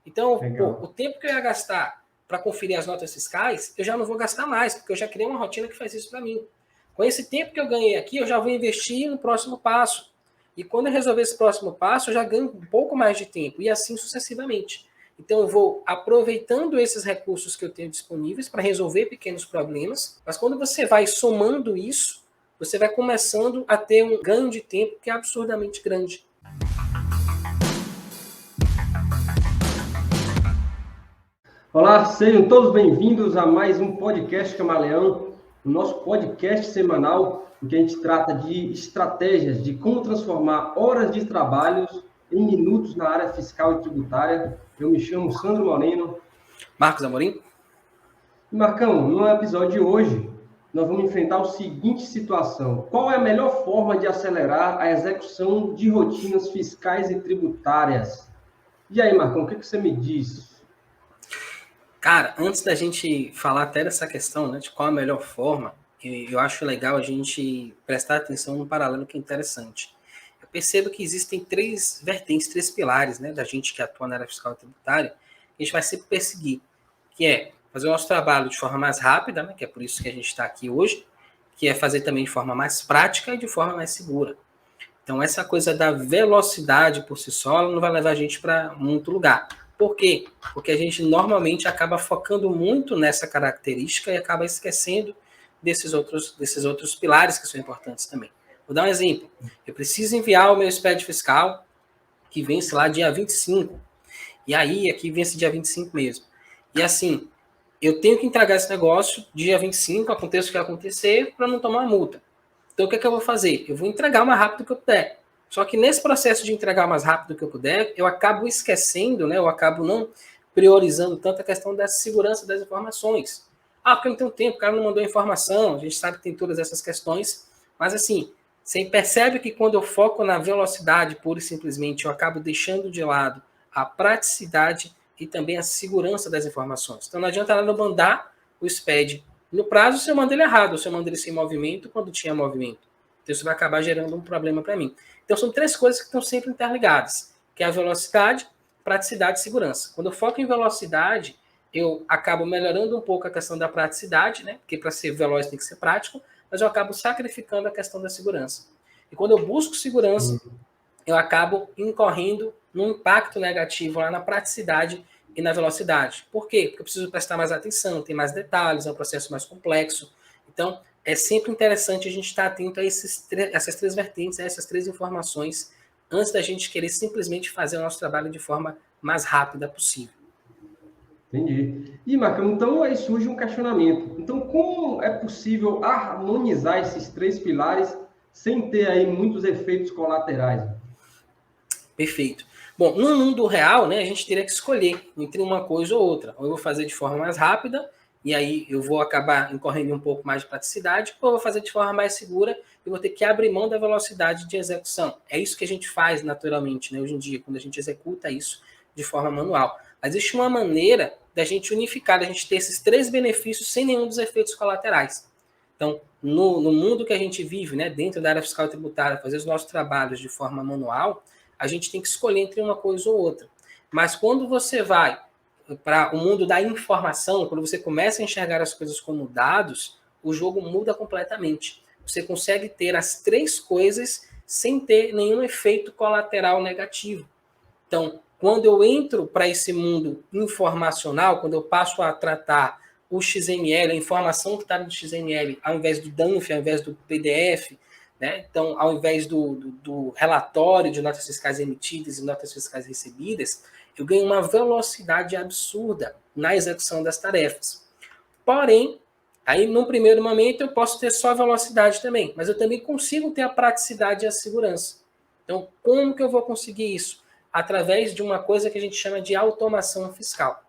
Então, Legal. o tempo que eu ia gastar para conferir as notas fiscais, eu já não vou gastar mais, porque eu já criei uma rotina que faz isso para mim. Com esse tempo que eu ganhei aqui, eu já vou investir no próximo passo. E quando eu resolver esse próximo passo, eu já ganho um pouco mais de tempo, e assim sucessivamente. Então, eu vou aproveitando esses recursos que eu tenho disponíveis para resolver pequenos problemas, mas quando você vai somando isso, você vai começando a ter um ganho de tempo que é absurdamente grande. Olá, sejam todos bem-vindos a mais um podcast Camaleão, o nosso podcast semanal em que a gente trata de estratégias de como transformar horas de trabalho em minutos na área fiscal e tributária. Eu me chamo Sandro Moreno. Marcos Amorim? E Marcão, no episódio de hoje, nós vamos enfrentar a seguinte situação. Qual é a melhor forma de acelerar a execução de rotinas fiscais e tributárias? E aí, Marcão, o que você me diz? Cara, antes da gente falar até dessa questão, né, de qual a melhor forma, eu acho legal a gente prestar atenção num paralelo que é interessante. Eu percebo que existem três vertentes, três pilares, né, da gente que atua na área fiscal e tributária, que a gente vai sempre perseguir, que é fazer o nosso trabalho de forma mais rápida, né, que é por isso que a gente está aqui hoje, que é fazer também de forma mais prática e de forma mais segura. Então, essa coisa da velocidade por si só não vai levar a gente para muito lugar. Por quê? Porque a gente normalmente acaba focando muito nessa característica e acaba esquecendo desses outros pilares que são importantes também. Vou dar um exemplo. Eu preciso enviar o meu SPED fiscal, que vence lá dia 25. E aí, aqui vence dia 25 mesmo. E assim, eu tenho que entregar esse negócio dia 25, aconteça o que acontecer, para não tomar multa. Então, o que eu vou fazer? Eu vou entregar o mais rápido que eu puder. Só que nesse processo de entregar o mais rápido que eu puder, eu acabo esquecendo, né? Eu acabo não priorizando tanto a questão da segurança das informações. Ah, porque eu não tenho tempo, o cara não mandou informação, a gente sabe que tem todas essas questões, mas assim, você percebe que quando eu foco na velocidade, pura e simplesmente, eu acabo deixando de lado a praticidade e também a segurança das informações. Então não adianta nada eu mandar o SPED no prazo se eu mando ele errado, ou se eu mando ele sem movimento quando tinha movimento. Então isso vai acabar gerando um problema para mim. Então são três coisas que estão sempre interligadas, que é a velocidade, praticidade e segurança. Quando eu foco em velocidade, eu acabo melhorando um pouco a questão da praticidade, né? Porque para ser veloz tem que ser prático, mas eu acabo sacrificando a questão da segurança. E quando eu busco segurança, eu acabo incorrendo num impacto negativo lá na praticidade e na velocidade. Por quê? Porque eu preciso prestar mais atenção, tem mais detalhes, é um processo mais complexo. Então, é sempre interessante a gente estar atento a essas três vertentes, a essas três informações, antes da gente querer simplesmente fazer o nosso trabalho de forma mais rápida possível. Entendi. E, Marcão, então aí surge um questionamento. Então, como é possível harmonizar esses três pilares sem ter aí muitos efeitos colaterais? Perfeito. Bom, no mundo real, né, a gente teria que escolher entre uma coisa ou outra. Ou eu vou fazer de forma mais rápida, e aí eu vou acabar incorrendo um pouco mais de praticidade, ou eu vou fazer de forma mais segura e vou ter que abrir mão da velocidade de execução. É isso que a gente faz naturalmente, né, hoje em dia, quando a gente executa isso de forma manual. Mas existe uma maneira da gente unificar, da gente ter esses três benefícios sem nenhum dos efeitos colaterais. Então, no mundo que a gente vive, né, dentro da área fiscal e tributária, fazer os nossos trabalhos de forma manual, a gente tem que escolher entre uma coisa ou outra. Mas quando você vai para o mundo da informação, quando você começa a enxergar as coisas como dados, o jogo muda completamente. Você consegue ter as três coisas sem ter nenhum efeito colateral negativo. Então, quando eu entro para esse mundo informacional, quando eu passo a tratar o XML, a informação que está no XML, ao invés do DANF, ao invés do PDF, né? Então, ao invés do relatório de notas fiscais emitidas e notas fiscais recebidas, eu ganho uma velocidade absurda na execução das tarefas. Porém, aí num primeiro momento eu posso ter só velocidade também, mas eu também consigo ter a praticidade e a segurança. Então, como que eu vou conseguir isso? Através de uma coisa que a gente chama de automação fiscal,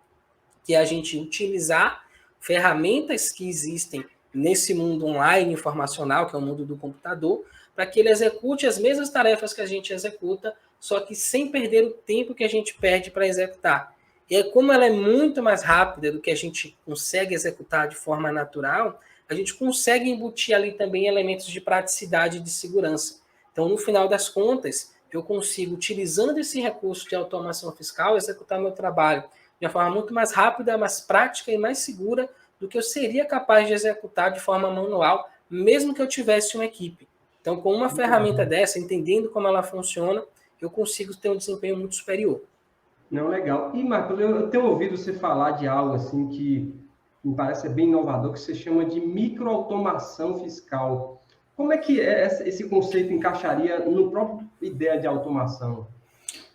que é a gente utilizar ferramentas que existem nesse mundo online informacional, que é o mundo do computador, para que ele execute as mesmas tarefas que a gente executa, só que sem perder o tempo que a gente perde para executar. E aí, como ela é muito mais rápida do que a gente consegue executar de forma natural, a gente consegue embutir ali também elementos de praticidade e de segurança. Então, no final das contas, eu consigo, utilizando esse recurso de automação fiscal, executar meu trabalho de uma forma muito mais rápida, mais prática e mais segura do que eu seria capaz de executar de forma manual, mesmo que eu tivesse uma equipe. Então, com uma ferramenta dessa, entendendo como ela funciona, eu consigo ter um desempenho muito superior. Não, legal. E, Marcos, eu tenho ouvido você falar de algo assim que me parece bem inovador, que você chama de microautomação fiscal. Como é que esse conceito encaixaria no próprio ideia de automação?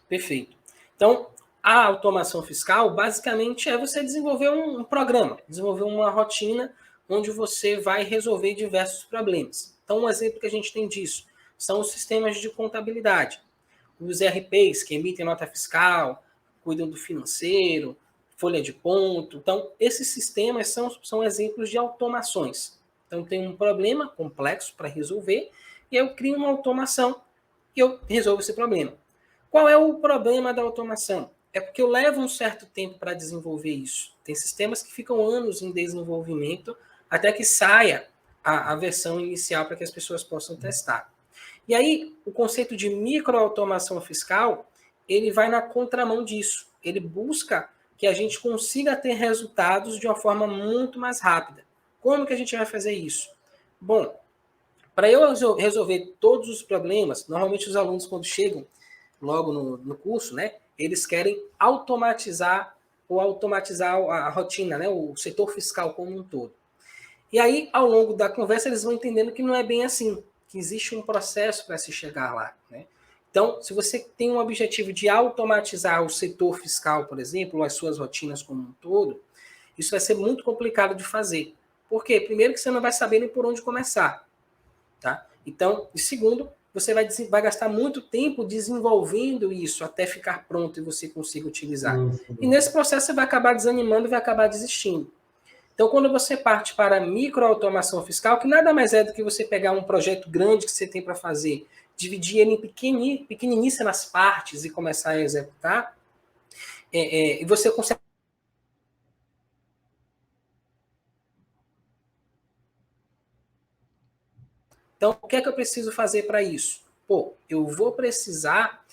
Perfeito. Então, a automação fiscal, basicamente, é você desenvolver um programa, desenvolver uma rotina onde você vai resolver diversos problemas. Então, um exemplo que a gente tem disso são os sistemas de contabilidade. Os ERPs, que emitem nota fiscal, cuidam do financeiro, folha de ponto. Então, esses sistemas são exemplos de automações. Então, tem um problema complexo para resolver e eu crio uma automação e eu resolvo esse problema. Qual é o problema da automação? É porque eu levo um certo tempo para desenvolver isso. Tem sistemas que ficam anos em desenvolvimento até que saia a versão inicial para que as pessoas possam testar. E aí, o conceito de microautomação fiscal, ele vai na contramão disso. Ele busca que a gente consiga ter resultados de uma forma muito mais rápida. Como que a gente vai fazer isso? Bom, para eu resolver todos os problemas, normalmente os alunos, quando chegam logo no curso, né, eles querem automatizar a rotina, né, o setor fiscal como um todo. E aí, ao longo da conversa, eles vão entendendo que não é bem assim, que existe um processo para se chegar lá, né? Então, se você tem um objetivo de automatizar o setor fiscal, por exemplo, ou as suas rotinas como um todo, isso vai ser muito complicado de fazer. Por quê? Primeiro que você não vai saber nem por onde começar, tá? Então, e segundo, você vai gastar muito tempo desenvolvendo isso até ficar pronto e você consiga utilizar. E nesse processo você vai acabar desanimando e vai acabar desistindo. Então, quando você parte para a microautomação fiscal, que nada mais é do que você pegar um projeto grande que você tem para fazer, dividir ele em pequeniníssimas partes e começar a executar, e você consegue. Então, o que é que eu preciso fazer para isso? Pô, eu vou precisar,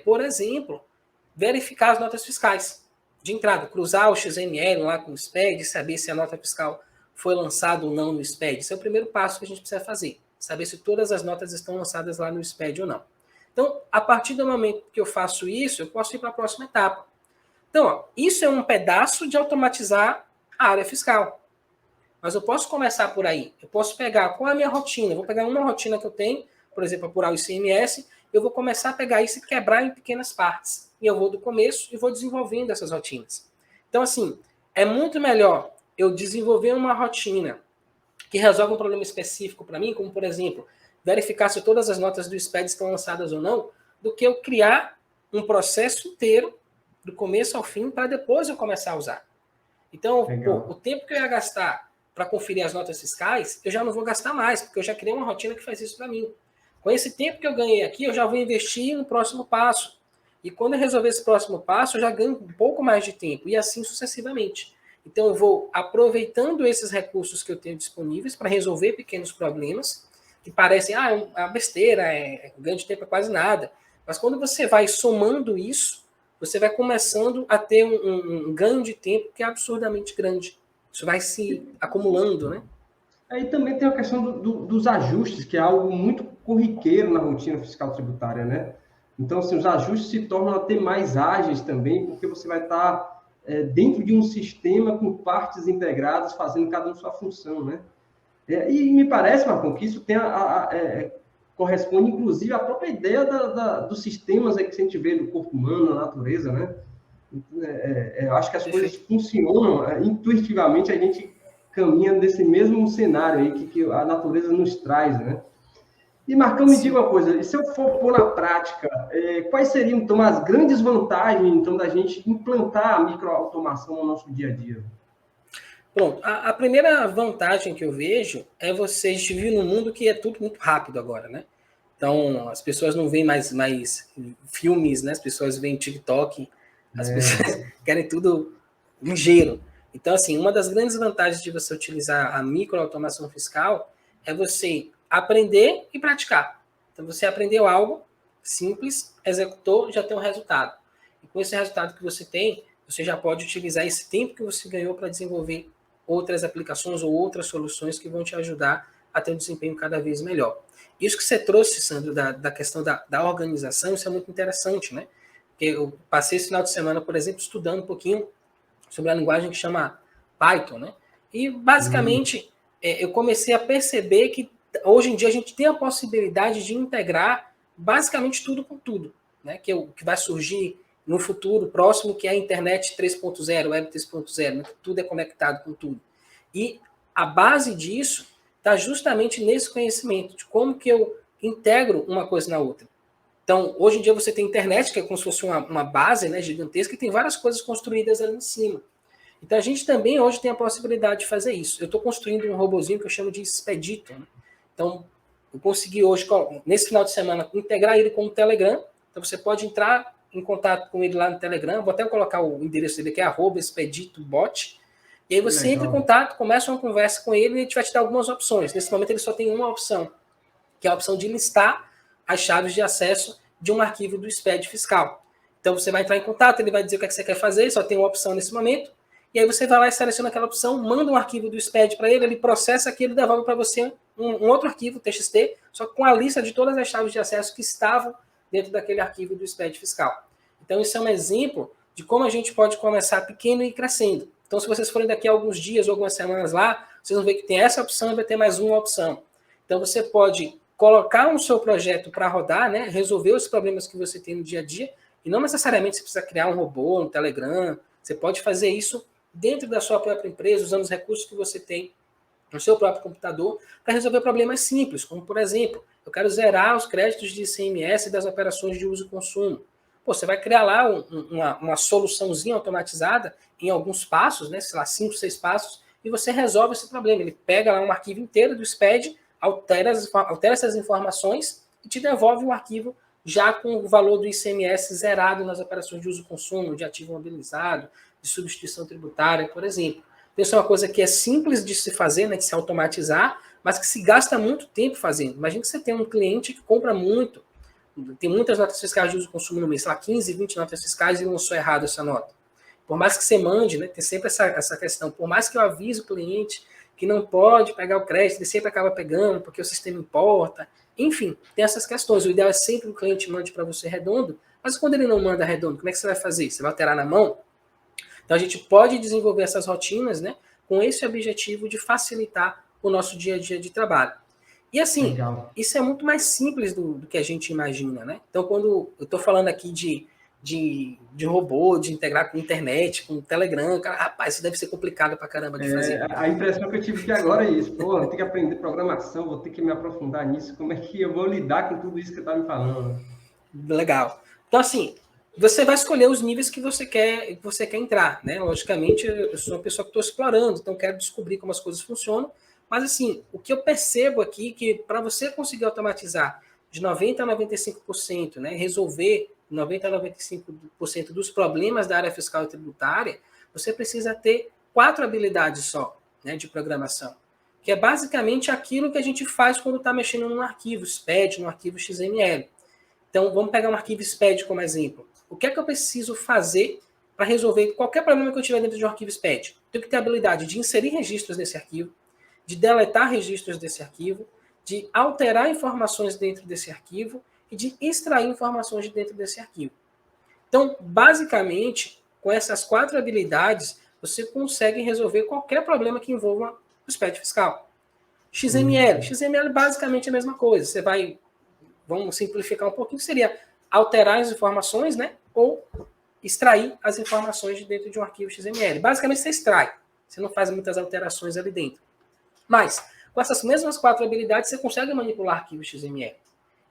por exemplo, verificar as notas fiscais de entrada, cruzar o XML lá com o SPED, saber se a nota fiscal foi lançada ou não no SPED. Esse é o primeiro passo que a gente precisa fazer, saber se todas as notas estão lançadas lá no SPED ou não. Então, a partir do momento que eu faço isso, eu posso ir para a próxima etapa. Então, ó, isso é um pedaço de automatizar a área fiscal. Mas eu posso começar por aí. Eu posso pegar qual é a minha rotina. Eu vou pegar uma rotina que eu tenho, por exemplo, apurar o ICMS. Eu vou começar a pegar isso e quebrar em pequenas partes. E eu vou do começo e vou desenvolvendo essas rotinas. Então, assim, é muito melhor eu desenvolver uma rotina que resolve um problema específico para mim, como, por exemplo, verificar se todas as notas do SPED estão lançadas ou não, do que eu criar um processo inteiro, do começo ao fim, para depois eu começar a usar. Então, o tempo que eu ia gastar para conferir as notas fiscais, eu já não vou gastar mais, porque eu já criei uma rotina que faz isso para mim. Com esse tempo que eu ganhei aqui, eu já vou investir no próximo passo. E quando eu resolver esse próximo passo, eu já ganho um pouco mais de tempo, e assim sucessivamente. Então, eu vou aproveitando esses recursos que eu tenho disponíveis para resolver pequenos problemas, que parecem, é uma besteira, ganho de tempo é quase nada. Mas quando você vai somando isso, você vai começando a ter um ganho de tempo que é absurdamente grande. Isso vai se acumulando, né? Aí também tem a questão dos ajustes, que é algo muito corriqueiro na rotina fiscal tributária, né? Então, assim, os ajustes se tornam até mais ágeis também, porque você vai estar dentro de um sistema com partes integradas, fazendo cada uma sua função, né? E me parece, Marcão, que isso tem corresponde, inclusive, à própria ideia dos sistemas aí que a gente vê do corpo humano, na natureza, né? Eu acho que as coisas funcionam intuitivamente, a gente caminha nesse mesmo cenário aí que a natureza nos traz, né? E, Marcão, me diga uma coisa, e se eu for pôr na prática, quais seriam, então, as grandes vantagens, então, da gente implantar a microautomação no nosso dia a dia? Pronto, a primeira vantagem que eu vejo é você viver num mundo que é tudo muito rápido agora, né? Então, as pessoas não veem mais filmes, né? As pessoas veem TikTok, as pessoas querem tudo ligeiro. Então, assim, uma das grandes vantagens de você utilizar a microautomação fiscal é você aprender e praticar. Então, você aprendeu algo, simples, executou, já tem um resultado. E com esse resultado que você tem, você já pode utilizar esse tempo que você ganhou para desenvolver outras aplicações ou outras soluções que vão te ajudar a ter um desempenho cada vez melhor. Isso que você trouxe, Sandro, da questão da organização, isso é muito interessante, né? Porque eu passei esse final de semana, por exemplo, estudando um pouquinho sobre a linguagem que chama Python, né? E, basicamente, eu comecei a perceber que hoje em dia a gente tem a possibilidade de integrar basicamente tudo com tudo, né? Que vai surgir no futuro próximo, que é a internet 3.0, web 3.0, né? Que tudo é conectado com tudo. E a base disso está justamente nesse conhecimento de como que eu integro uma coisa na outra. Então, hoje em dia você tem internet, que é como se fosse uma base, né, gigantesca, e tem várias coisas construídas ali em cima. Então, a gente também hoje tem a possibilidade de fazer isso. Eu estou construindo um robozinho que eu chamo de Expedito, né? Então, eu consegui hoje, nesse final de semana, integrar ele com o Telegram. Então, você pode entrar em contato com ele lá no Telegram. Vou até colocar o endereço dele, que é @expeditobot. E aí você entra em contato, começa uma conversa com ele e a gente vai te dar algumas opções. Nesse momento, ele só tem uma opção, que é a opção de listar as chaves de acesso de um arquivo do SPED fiscal. Então, você vai entrar em contato, ele vai dizer o que, é que você quer fazer, só tem uma opção nesse momento, e aí você vai lá e seleciona aquela opção, manda um arquivo do SPED para ele, ele processa aquilo e devolve para você um outro arquivo, TXT, só com a lista de todas as chaves de acesso que estavam dentro daquele arquivo do SPED fiscal. Então, isso é um exemplo de como a gente pode começar pequeno e ir crescendo. Então, se vocês forem daqui a alguns dias ou algumas semanas lá, vocês vão ver que tem essa opção e vai ter mais uma opção. Então, você pode colocar o seu projeto para rodar, né, resolver os problemas que você tem no dia a dia, e não necessariamente você precisa criar um robô, um Telegram. Você pode fazer isso dentro da sua própria empresa, usando os recursos que você tem no seu próprio computador, para resolver problemas simples, como, por exemplo, eu quero zerar os créditos de ICMS das operações de uso e consumo. Pô, você vai criar lá uma soluçãozinha automatizada em alguns passos, né, sei lá, 5, 6 passos, e você resolve esse problema. Ele pega lá um arquivo inteiro do SPED, altera essas informações e te devolve um arquivo já com o valor do ICMS zerado nas operações de uso e consumo, de ativo mobilizado, de substituição tributária, por exemplo. Então, isso é uma coisa que é simples de se fazer, né, de se automatizar, mas que se gasta muito tempo fazendo. Imagina que você tem um cliente que compra muito, tem muitas notas fiscais de uso e consumo no mês, sei lá, 15, 20 notas fiscais e lançou errado essa nota. Por mais que você mande, né, tem sempre essa questão, por mais que eu avise o cliente que não pode pegar o crédito, ele sempre acaba pegando, porque o sistema importa. Enfim, tem essas questões. O ideal é sempre que o cliente mande para você redondo, mas quando ele não manda redondo, como é que você vai fazer? Você vai alterar na mão? Então, a gente pode desenvolver essas rotinas, né, com esse objetivo de facilitar o nosso dia a dia de trabalho. E assim, isso é muito mais simples do que a gente imagina, né? Então, quando eu estou falando aqui de robô, de integrar com internet, com Telegram, cara, rapaz, isso deve ser complicado pra caramba de fazer. A impressão que eu tive aqui agora é isso. Pô, vou ter que aprender programação, vou ter que me aprofundar nisso. Como é que eu vou lidar com tudo isso que você está me falando? Legal. Então, assim, você vai escolher os níveis que você quer entrar, né? Logicamente, eu sou uma pessoa que estou explorando, então quero descobrir como as coisas funcionam. Mas, assim, o que eu percebo aqui é que para você conseguir automatizar de 90% a 95%, né, resolver 90% a 95% dos problemas da área fiscal e tributária, você precisa ter 4 habilidades só, né, de programação, que é basicamente aquilo que a gente faz quando está mexendo num arquivo SPED, num arquivo XML. Então, vamos pegar um arquivo SPED como exemplo. O que é que eu preciso fazer para resolver qualquer problema que eu tiver dentro de um arquivo SPED? Tenho que ter a habilidade de inserir registros nesse arquivo, de deletar registros desse arquivo, de alterar informações dentro desse arquivo e de extrair informações de dentro desse arquivo. Então, basicamente, com essas 4 habilidades, você consegue resolver qualquer problema que envolva o SPED fiscal. XML basicamente é a mesma coisa. Você vai, vamos simplificar um pouquinho, seria alterar as informações, né? Ou extrair as informações de dentro de um arquivo XML. Basicamente, você extrai. Você não faz muitas alterações ali dentro. Mas, com essas mesmas 4 habilidades, você consegue manipular arquivos XML.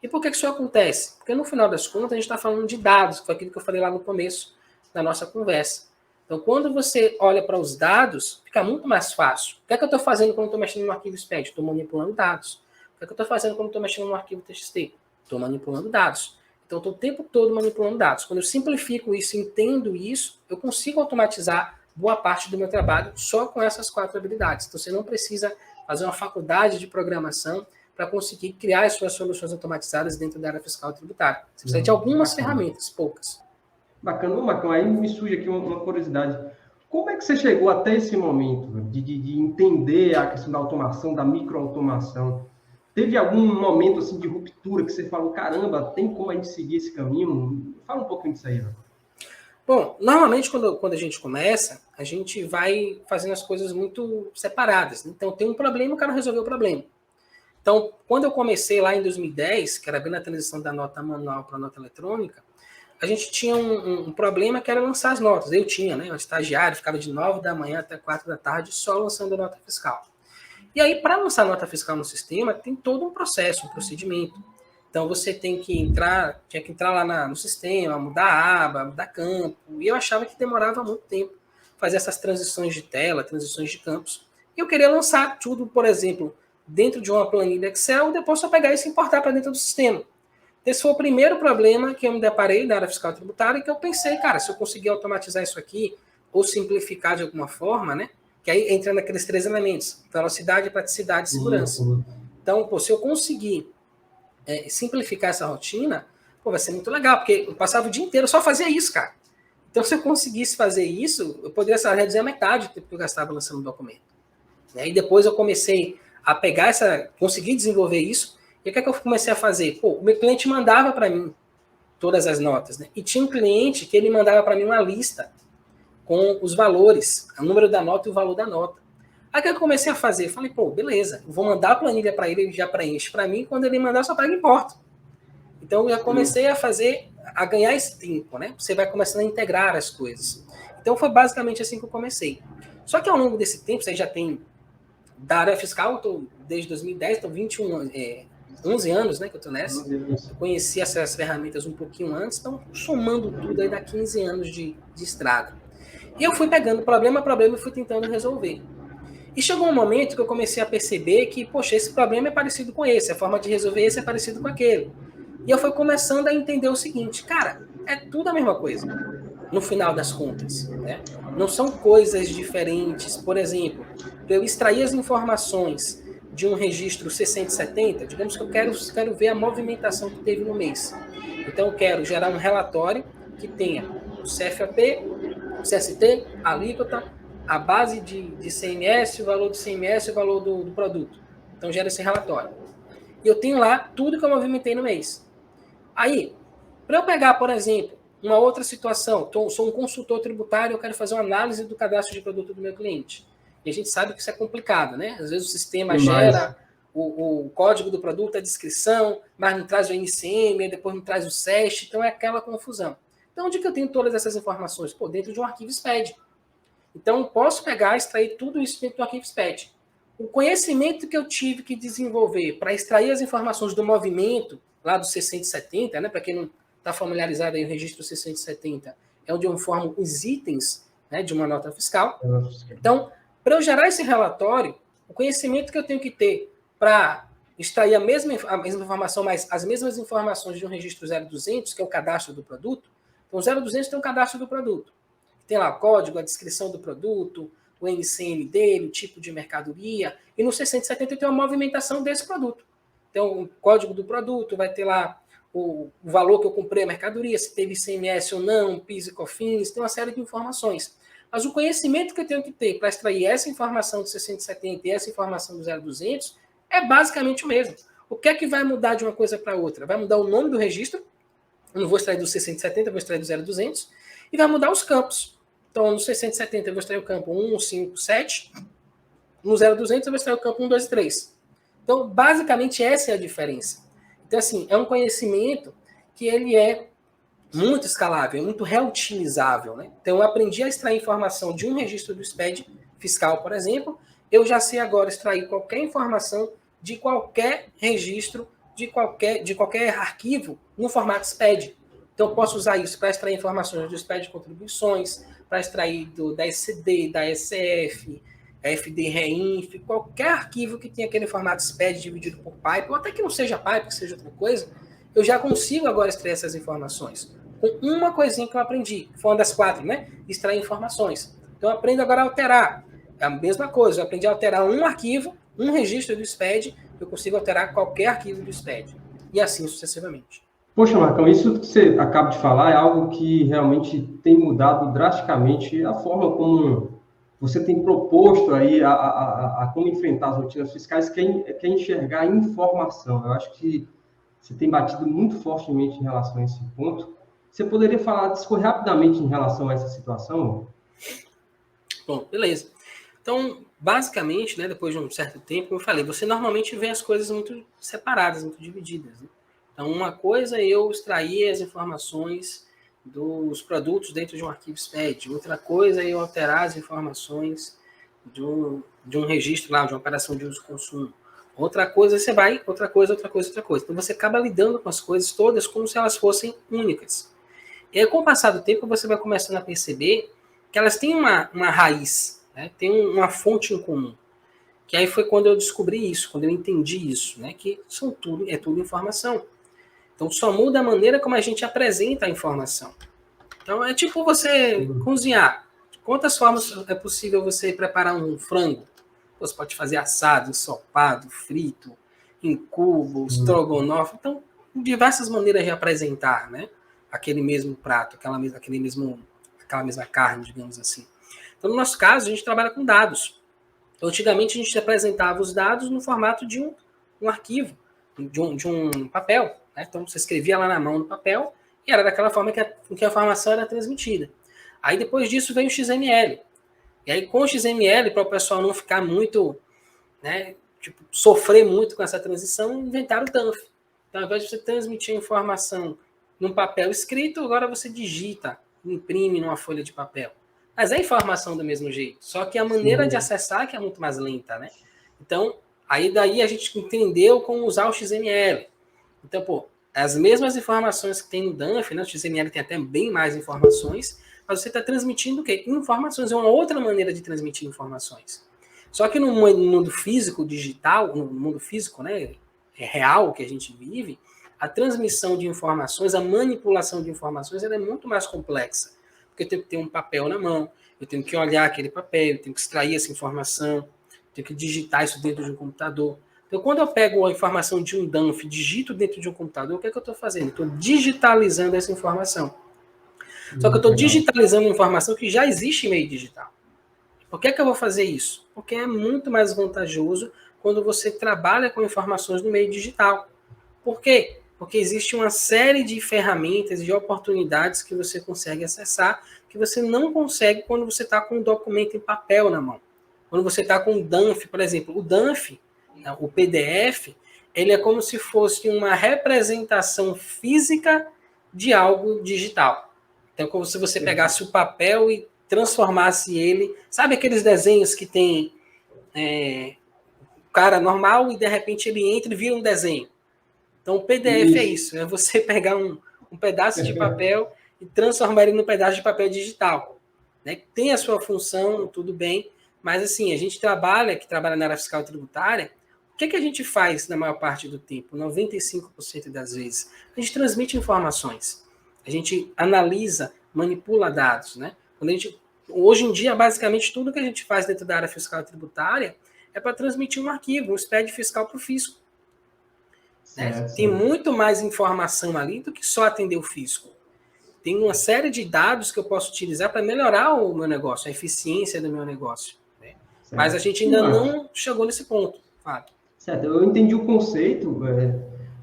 E por que isso acontece? Porque, no final das contas, a gente está falando de dados, que foi aquilo que eu falei lá no começo da nossa conversa. Então, quando você olha para os dados, fica muito mais fácil. O que é que eu estou fazendo quando estou mexendo no arquivo SPED? Estou manipulando dados. O que é que eu estou fazendo quando estou mexendo no arquivo TXT? Estou manipulando dados. Então, estou o tempo todo manipulando dados. Quando eu simplifico isso, entendo isso, eu consigo automatizar boa parte do meu trabalho só com essas 4 habilidades. Então, você não precisa fazer uma faculdade de programação para conseguir criar as suas soluções automatizadas dentro da área fiscal e tributária. Você precisa de algumas ferramentas, poucas. Bacana, Marcão. Aí me surge aqui uma curiosidade. Como é que você chegou até esse momento de entender a questão da automação, da microautomação? Teve algum momento assim, de ruptura que você falou, caramba, tem como a gente seguir esse caminho? Fala um pouquinho disso aí. Né? Bom, normalmente quando a gente começa, a gente vai fazendo as coisas muito separadas. Então, tem um problema, o cara resolveu o problema. Então, quando eu comecei lá em 2010, que era bem na transição da nota manual para a nota eletrônica, a gente tinha um problema que era lançar as notas. Eu tinha, né? Um estagiário, ficava de 9 da manhã até 4 da tarde só lançando a nota fiscal. E aí, para lançar a nota fiscal no sistema, tem todo um processo, um procedimento. Então, você tinha que entrar lá no sistema, mudar a aba, mudar campo. E eu achava que demorava muito tempo fazer essas transições de tela, transições de campos. E eu queria lançar tudo, por exemplo, dentro de uma planilha Excel, e depois só pegar isso e importar para dentro do sistema. Esse foi o primeiro problema que eu me deparei na área fiscal tributária, que eu pensei, cara, se eu conseguir automatizar isso aqui, ou simplificar de alguma forma, né? Que aí entra naqueles 3 elementos: velocidade, praticidade e segurança. Então, se eu conseguir simplificar essa rotina, vai ser muito legal, porque eu passava o dia inteiro, eu só fazia isso, cara. Então, se eu conseguisse fazer isso, eu poderia reduzir a metade do tempo que eu gastava lançando o documento. E depois eu comecei a pegar consegui desenvolver isso. E o que é que eu comecei a fazer? O meu cliente mandava para mim todas as notas, né? E tinha um cliente que ele mandava para mim uma lista com os valores, o número da nota e o valor da nota. Aí o que eu comecei a fazer? Falei, beleza, eu vou mandar a planilha para ele já preenche para mim, quando ele mandar, eu só pago imposto. Então, eu já comecei a ganhar esse tempo, né? Você vai começando a integrar as coisas. Então, foi basicamente assim que eu comecei. Só que ao longo desse tempo, você já tem da área fiscal, eu estou desde 2010, estou 11 anos, né, que eu estou nessa. Eu conheci essas ferramentas um pouquinho antes, então somando tudo aí dá 15 anos de estrada. E eu fui pegando problema e fui tentando resolver. E chegou um momento que eu comecei a perceber que, poxa, esse problema é parecido com esse, a forma de resolver esse é parecido com aquele. E eu fui começando a entender o seguinte, cara, é tudo a mesma coisa, no final das contas, né? Não são coisas diferentes. Por exemplo, para eu extrair as informações de um registro C170, digamos que eu quero ver a movimentação que teve no mês. Então, eu quero gerar um relatório que tenha o CFAP, o CST, a alíquota, a base de CMS, o valor do CMS e o valor do produto. Então, gera esse relatório. E eu tenho lá tudo que eu movimentei no mês. Aí, para eu pegar, por exemplo, uma outra situação, sou um consultor tributário, eu quero fazer uma análise do cadastro de produto do meu cliente. E a gente sabe que isso é complicado, né? Às vezes o sistema gera o código do produto, a descrição, mas não traz o NCM, depois não traz o SEST, então é aquela confusão. Então, onde que eu tenho todas essas informações? Dentro de um arquivo SPED. Então, eu posso pegar e extrair tudo isso dentro do arquivo SPED. O conhecimento que eu tive que desenvolver para extrair as informações do movimento, lá do C170, né? Para quem não está familiarizado aí, o registro C170 é onde eu informo os itens, né, de uma nota fiscal. Então, para eu gerar esse relatório, o conhecimento que eu tenho que ter para extrair a mesma informação, mas as mesmas informações de um registro 0200, que é o cadastro do produto. Então, o 0200 tem um cadastro do produto. Tem lá o código, a descrição do produto, o NCM dele, o tipo de mercadoria, e no C170 tem uma movimentação desse produto. Então, o código do produto vai ter lá o valor que eu comprei a mercadoria, se teve ICMS ou não, PIS e COFINS, tem uma série de informações. Mas o conhecimento que eu tenho que ter para extrair essa informação do C170 e essa informação do 0200 é basicamente o mesmo. O que é que vai mudar de uma coisa para outra? Vai mudar o nome do registro, eu não vou extrair do C170, vou extrair do 0200, e vai mudar os campos. Então, no C170 eu vou extrair o campo 1, 5, 7, no 0200 eu vou extrair o campo 1, 2 e 3. Então, basicamente, essa é a diferença. Então, assim, é um conhecimento que ele é muito escalável, é muito reutilizável, né? Então, eu aprendi a extrair informação de um registro do SPED fiscal, por exemplo, eu já sei agora extrair qualquer informação de qualquer registro, de qualquer arquivo no formato SPED. Então, eu posso usar isso para extrair informações do SPED de contribuições, para extrair da SCD, da SF, FD Reinf, qualquer arquivo que tenha aquele formato SPED dividido por pipe, ou até que não seja pipe, que seja outra coisa, eu já consigo agora extrair essas informações. Com uma coisinha que eu aprendi, foi uma das 4, né? Extrair informações. Então, eu aprendo agora a alterar. É a mesma coisa, eu aprendi a alterar um arquivo um registro do SPED, eu consigo alterar qualquer arquivo do SPED. E assim sucessivamente. Poxa, Marcão, isso que você acaba de falar é algo que realmente tem mudado drasticamente a forma como você tem proposto aí a como enfrentar as rotinas fiscais, que é enxergar a informação. Eu acho que você tem batido muito fortemente em relação a esse ponto. Você poderia discorrer rapidamente em relação a essa situação? Bom, beleza. Então, basicamente, né, depois de um certo tempo, como eu falei, você normalmente vê as coisas muito separadas, muito divididas. Né? Então, uma coisa é eu extrair as informações dos produtos dentro de um arquivo SPED, outra coisa é eu alterar as informações de um registro lá, de uma operação de uso e consumo. Outra coisa você vai, outra coisa. Então, você acaba lidando com as coisas todas como se elas fossem únicas. E aí, com o passar do tempo, você vai começando a perceber que elas têm uma raiz, né? Tem uma fonte em comum. Que aí foi quando eu descobri isso, quando eu entendi isso, né? Que é tudo informação. Então só muda a maneira como a gente apresenta a informação. Então é tipo você cozinhar. Quantas formas é possível você preparar um frango? Você pode fazer assado, ensopado, frito, em cubo, estrogonofe. Então, diversas maneiras de apresentar, né? Aquele mesmo prato, aquela mesma carne, digamos assim. Então, no nosso caso, a gente trabalha com dados. Então, antigamente, a gente apresentava os dados no formato de um arquivo, de um papel. Né? Então, você escrevia lá na mão no papel e era daquela forma que a informação era transmitida. Aí, depois disso, veio o XML. E aí, com o XML, para o pessoal não ficar muito, né, sofrer muito com essa transição, inventaram o DANF. Então, ao invés de você transmitir a informação num papel escrito, agora você digita, imprime numa folha de papel. Mas é informação do mesmo jeito, só que a maneira de acessar que é muito mais lenta, né? Então, aí daí a gente entendeu como usar o XML. Então, pô, as mesmas informações que tem no DANF, né? O XML tem até bem mais informações, mas você está transmitindo o quê? Informações, é uma outra maneira de transmitir informações. Só que no mundo físico, digital, no mundo físico, né, real que a gente vive, a transmissão de informações, a manipulação de informações, ela é muito mais complexa. Porque eu tenho que ter um papel na mão, eu tenho que olhar aquele papel, eu tenho que extrair essa informação, eu tenho que digitar isso dentro de um computador. Então, quando eu pego a informação de um DANF, digito dentro de um computador, o que é que eu estou fazendo? Estou digitalizando essa informação. Só que eu estou digitalizando uma informação que já existe em meio digital. Por que eu vou fazer isso? Porque é muito mais vantajoso quando você trabalha com informações no meio digital. Por quê? Porque existe uma série de ferramentas, de oportunidades que você consegue acessar, que você não consegue quando você está com um documento em papel na mão. Quando você está com o DANF, por exemplo. O DANF, o PDF, ele é como se fosse uma representação física de algo digital. Então, como se você pegasse o papel e transformasse ele... Sabe aqueles desenhos que tem cara normal e, de repente, ele entra e vira um desenho? Então, o PDF é isso. É você pegar um pedaço de papel e transformar ele num pedaço de papel digital. Né? Tem a sua função, tudo bem, mas, assim, a gente que trabalha na área fiscal e tributária, o que a gente faz na maior parte do tempo? 95% das vezes. A gente transmite informações. A gente analisa, manipula dados, né? Hoje em dia, basicamente, tudo que a gente faz dentro da área fiscal e tributária é para transmitir um arquivo, um SPED fiscal para o fisco. Né? Tem muito mais informação ali do que só atender o fisco. Tem uma série de dados que eu posso utilizar para melhorar o meu negócio, a eficiência do meu negócio. Né? Mas a gente ainda não chegou nesse ponto, Fábio. Certo, eu entendi o conceito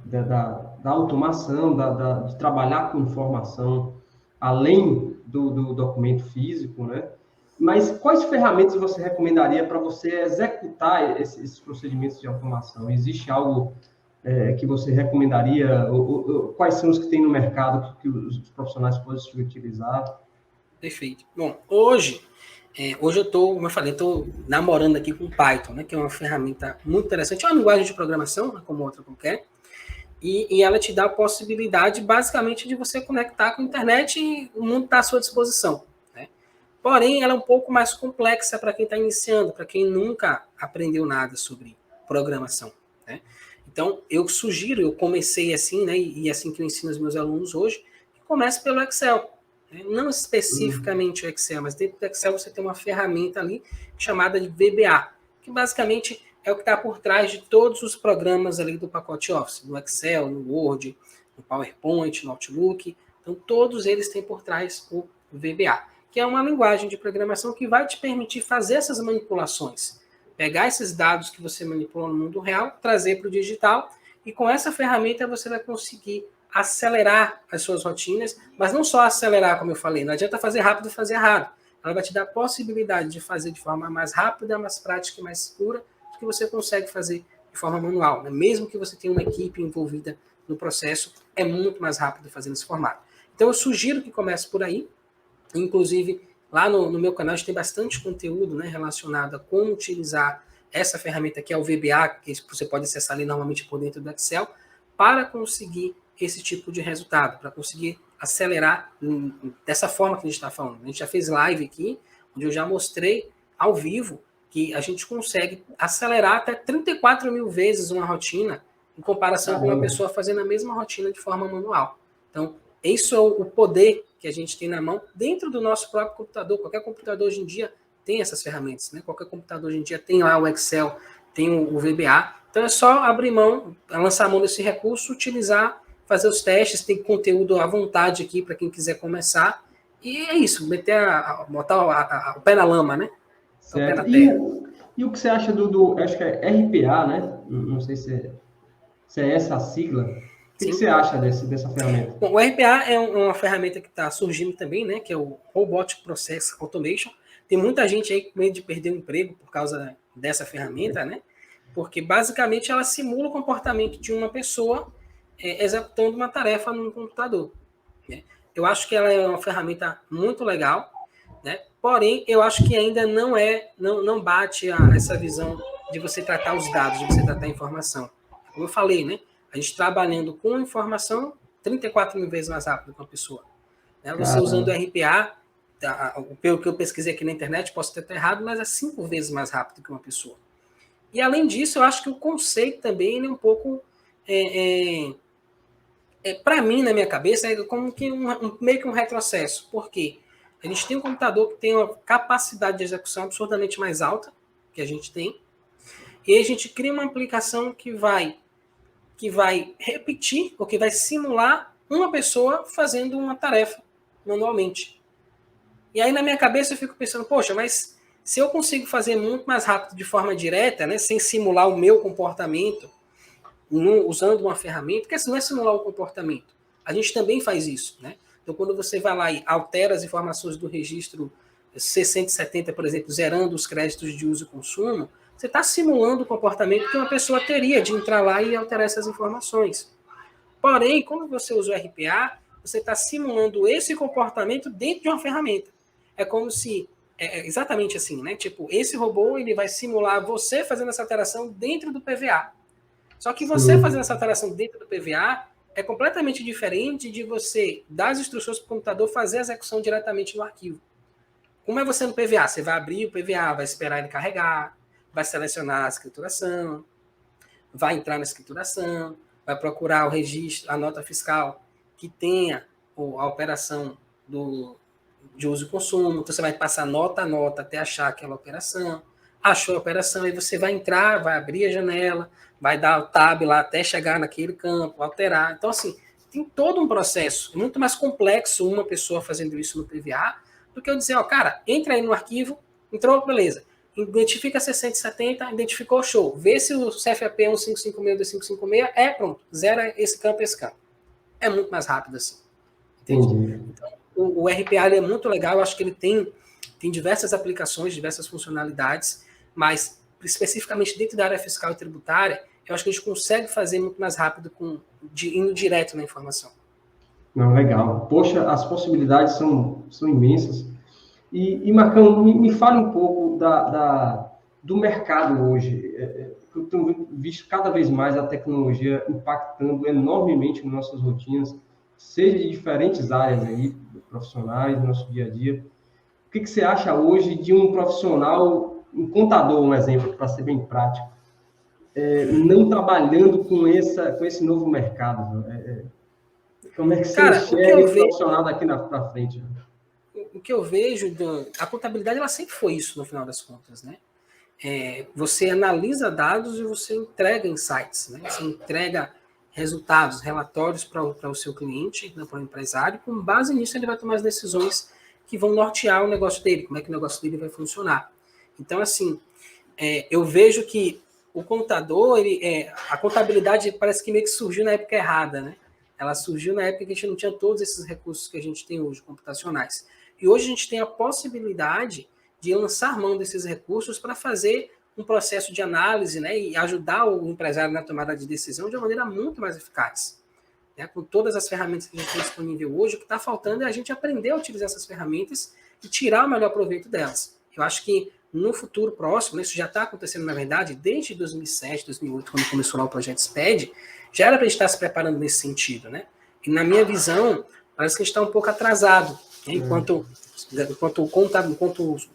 da automação, de trabalhar com informação além do documento físico, né? Mas quais ferramentas você recomendaria para você executar esses procedimentos de automação? Existe algo que você recomendaria? Quais são os que tem no mercado que os profissionais podem utilizar? Perfeito. Bom, hoje eu estou, como eu falei, estou namorando aqui com Python, né, que é uma ferramenta muito interessante. É uma linguagem de programação, como outra qualquer, e ela te dá a possibilidade, basicamente, de você conectar com a internet e o mundo está à sua disposição. Né? Porém, ela é um pouco mais complexa para quem está iniciando, para quem nunca aprendeu nada sobre programação. Né? Então, eu comecei assim, né, e assim que eu ensino os meus alunos hoje, que comece pelo Excel. Né? Não especificamente o Excel, mas dentro do Excel você tem uma ferramenta ali chamada de VBA, que basicamente é o que está por trás de todos os programas ali do pacote Office, no Excel, no Word, no PowerPoint, no Outlook. Então, todos eles têm por trás o VBA, que é uma linguagem de programação que vai te permitir fazer essas manipulações. Pegar esses dados que você manipulou no mundo real, trazer para o digital, e com essa ferramenta você vai conseguir acelerar as suas rotinas, mas não só acelerar, como eu falei, não adianta fazer rápido e fazer errado. Ela vai te dar a possibilidade de fazer de forma mais rápida, mais prática e mais segura do que você consegue fazer de forma manual. Né? Mesmo que você tenha uma equipe envolvida no processo, é muito mais rápido fazer nesse formato. Então eu sugiro que comece por aí. Inclusive, lá no meu canal a gente tem bastante conteúdo, né, relacionado a como utilizar essa ferramenta que é o VBA, que você pode acessar ali normalmente por dentro do Excel, para conseguir esse tipo de resultado, para conseguir acelerar dessa forma que a gente está falando. A gente já fez live aqui, onde eu já mostrei ao vivo que a gente consegue acelerar até 34 mil vezes uma rotina em comparação com uma pessoa fazendo a mesma rotina de forma manual. Então, isso é o poder que a gente tem na mão dentro do nosso próprio computador. Qualquer computador hoje em dia tem essas ferramentas, né? Qualquer computador hoje em dia tem lá o Excel, tem o VBA. Então é só abrir mão, lançar a mão desse recurso, utilizar, fazer os testes, tem conteúdo à vontade aqui para quem quiser começar. E é isso, botar o pé na lama, né? Certo. O pé na terra. E o que você acha acho que é RPA, né? Não sei se é essa a sigla. O que você acha dessa ferramenta? Bom, o RPA é uma ferramenta que está surgindo também, né? Que é o Robotic Process Automation. Tem muita gente aí com medo de perder o emprego por causa dessa ferramenta, né? Porque basicamente ela simula o comportamento de uma pessoa executando uma tarefa num computador. Né? Eu acho que ela é uma ferramenta muito legal, né? Porém, eu acho que ainda não bate essa visão de você tratar os dados, de você tratar a informação. Como eu falei, né? A gente trabalhando com informação 34 mil vezes mais rápido que uma pessoa. Né? Você usando o RPA, pelo que eu pesquisei aqui na internet, posso ter errado, mas é 5 vezes mais rápido que uma pessoa. E além disso, eu acho que o conceito também é um pouco, para mim, na minha cabeça, é como que meio que um retrocesso. Por quê? A gente tem um computador que tem uma capacidade de execução absurdamente mais alta que a gente tem, e aí a gente cria uma aplicação que vai repetir, ou que vai simular uma pessoa fazendo uma tarefa manualmente. E aí na minha cabeça eu fico pensando, poxa, mas se eu consigo fazer muito mais rápido de forma direta, né, sem simular o meu comportamento, usando uma ferramenta, porque assim não é simular o comportamento. A gente também faz isso, né? Então quando você vai lá e altera as informações do registro C170, por exemplo, zerando os créditos de uso e consumo, você está simulando o comportamento que uma pessoa teria de entrar lá e alterar essas informações. Porém, quando você usa o RPA, você está simulando esse comportamento dentro de uma ferramenta. É como se, exatamente assim, né? Tipo, esse robô ele vai simular você fazendo essa alteração dentro do PVA. Só que você fazendo essa alteração dentro do PVA é completamente diferente de você dar as instruções para o computador fazer a execução diretamente no arquivo. Como é você no PVA? Você vai abrir o PVA, vai esperar ele carregar, vai selecionar a escrituração, vai entrar na escrituração, vai procurar o registro, a nota fiscal que tenha a operação de uso e consumo. Então você vai passar nota a nota até achar aquela operação. Achou a operação, aí você vai entrar, vai abrir a janela, vai dar o tab lá até chegar naquele campo, alterar. Então, assim, tem todo um processo. É muito mais complexo uma pessoa fazendo isso no PVA do que eu dizer, ó, cara, entra aí no arquivo, entrou, beleza. Identifica 670, identificou, show. Vê se o CFAP é 1556, 2556, pronto. Zera esse campo e esse campo. É muito mais rápido assim. Entende? Então, o RPA é muito legal, eu acho que ele tem diversas aplicações, diversas funcionalidades, mas especificamente dentro da área fiscal e tributária, eu acho que a gente consegue fazer muito mais rápido indo direto na informação. Não, legal. Poxa, as possibilidades são imensas. E Marcão, me fale um pouco do mercado hoje. Eu tenho visto cada vez mais a tecnologia impactando enormemente nas nossas rotinas, seja de diferentes áreas aí, profissionais, no nosso dia a dia. O que você acha hoje de um profissional, um contador, um exemplo, para ser bem prático, não trabalhando com esse novo mercado? Como é que você enxerga esse profissional daqui para frente? O que eu vejo, a contabilidade ela sempre foi isso, no final das contas, né? você analisa dados e você entrega insights, né? Você entrega resultados, relatórios para o seu cliente, né, para o empresário. Com base nisso, ele vai tomar as decisões que vão nortear o negócio dele, como é que o negócio dele vai funcionar. Então, assim, eu vejo que o contador, a contabilidade parece que meio que surgiu na época errada, né? Ela surgiu na época que a gente não tinha todos esses recursos que a gente tem hoje, computacionais. E hoje a gente tem a possibilidade de lançar mão desses recursos para fazer um processo de análise, né, e ajudar o empresário na tomada de decisão de uma maneira muito mais eficaz. Né? Com todas as ferramentas que a gente tem disponível hoje, o que está faltando é a gente aprender a utilizar essas ferramentas e tirar o melhor proveito delas. Eu acho que no futuro próximo, né, isso já está acontecendo, na verdade, desde 2007, 2008, quando começou lá o projeto SPED, já era para a gente estar se preparando nesse sentido. Né? E na minha visão, parece que a gente está um pouco atrasado, né? enquanto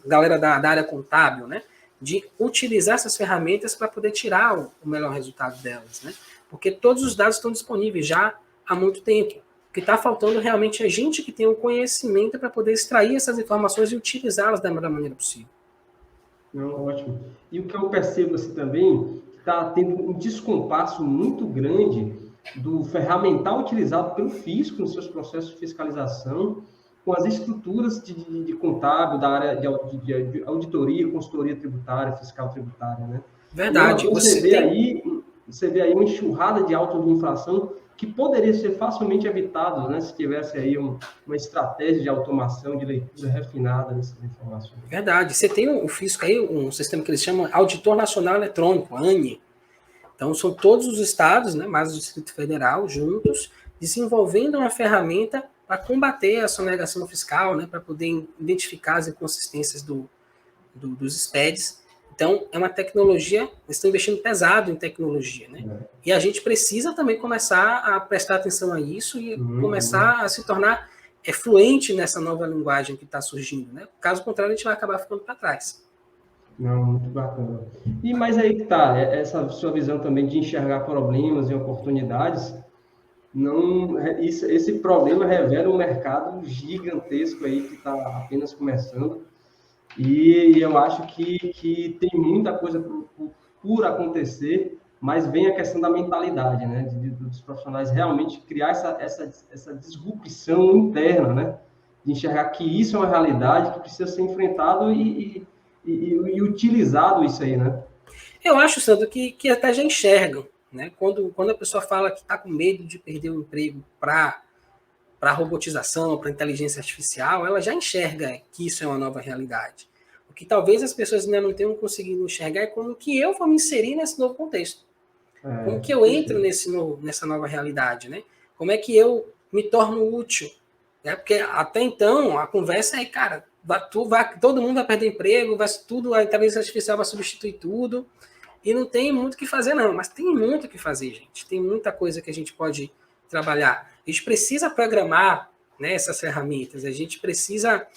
galera da área contábil, né? De utilizar essas ferramentas para poder tirar o melhor resultado delas, né? Porque todos os dados estão disponíveis já há muito tempo. O que está faltando realmente é gente que tem o conhecimento para poder extrair essas informações e utilizá-las da melhor maneira possível. Não, ótimo. E o que eu percebo assim também, está tendo um descompasso muito grande do ferramental utilizado pelo fisco nos seus processos de fiscalização com as estruturas de contábil, da área de auditoria, consultoria tributária, fiscal tributária, né? Verdade. Você vê aí uma enxurrada de autos de infração que poderia ser facilmente evitado, né, se tivesse aí uma estratégia de automação, de leitura refinada dessas informações. Verdade. Você tem o fisco aí, um sistema que eles chamam Auditor Nacional Eletrônico, ANE. Então, são todos os estados, né, mais o Distrito Federal, juntos, desenvolvendo uma ferramenta para combater a sonegação fiscal, né, para poder identificar as inconsistências dos SPEDs. Então, é uma tecnologia, eles estão investindo pesado em tecnologia, né? E a gente precisa também começar a prestar atenção a isso e começar a se tornar fluente nessa nova linguagem que está surgindo, né? Caso contrário, a gente vai acabar ficando para trás. Não, muito bacana. E mas aí que tá, essa sua visão também de enxergar problemas e oportunidades, não, esse problema revela um mercado gigantesco aí que está apenas começando. E eu acho que tem muita coisa por acontecer, mas vem a questão da mentalidade, né? Dos profissionais realmente criar essa disrupção interna, né? De enxergar que isso é uma realidade que precisa ser enfrentado e utilizado isso aí, né? Eu acho, Sandro, que até já enxergam, né? Quando a pessoa fala que está com medo de perder o emprego para a robotização, para a inteligência artificial, ela já enxerga que isso é uma nova realidade. O que talvez as pessoas ainda não tenham conseguido enxergar é como que eu vou me inserir nesse novo contexto. Como que eu entro nessa nova realidade, né? Como é que eu me torno útil? Né? Porque até então a conversa é, cara, todo mundo vai perder emprego, a inteligência artificial vai substituir tudo, e não tem muito o que fazer, não. Mas tem muito o que fazer, gente. Tem muita coisa que a gente pode trabalhar. A gente precisa programar, né, essas ferramentas, a gente precisa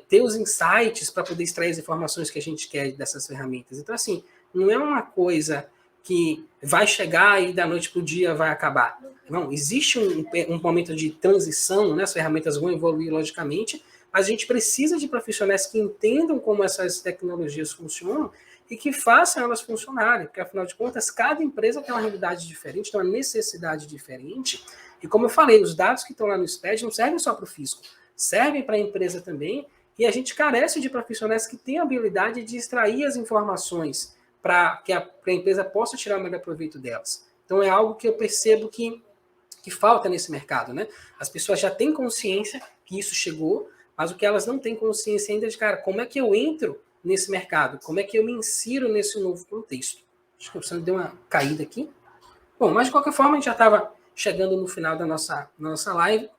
ter os insights para poder extrair as informações que a gente quer dessas ferramentas. Então, assim, não é uma coisa que vai chegar e da noite para o dia vai acabar. Não, existe um momento de transição, né, as ferramentas vão evoluir logicamente, mas a gente precisa de profissionais que entendam como essas tecnologias funcionam e que façam elas funcionarem, porque, afinal de contas, cada empresa tem uma realidade diferente, tem uma necessidade diferente, e como eu falei, os dados que estão lá no SPED não servem só para o fisco, servem para a empresa também, e a gente carece de profissionais que têm a habilidade de extrair as informações para que a empresa possa tirar o melhor proveito delas. Então, é algo que eu percebo que falta nesse mercado, né? As pessoas já têm consciência que isso chegou, mas o que elas não têm consciência ainda é de, cara, como é que eu entro nesse mercado? Como é que eu me insiro nesse novo contexto? Acho que o deu uma caída aqui. Bom, mas de qualquer forma, a gente já estava chegando no final da nossa live.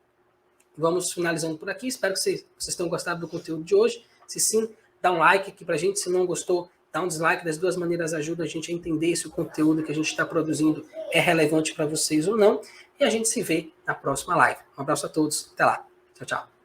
Vamos finalizando por aqui. Espero que vocês tenham gostado do conteúdo de hoje. Se sim, dá um like aqui para a gente. Se não gostou, dá um dislike. Das duas maneiras ajuda a gente a entender se o conteúdo que a gente está produzindo é relevante para vocês ou não. E a gente se vê na próxima live. Um abraço a todos. Até lá. Tchau, tchau.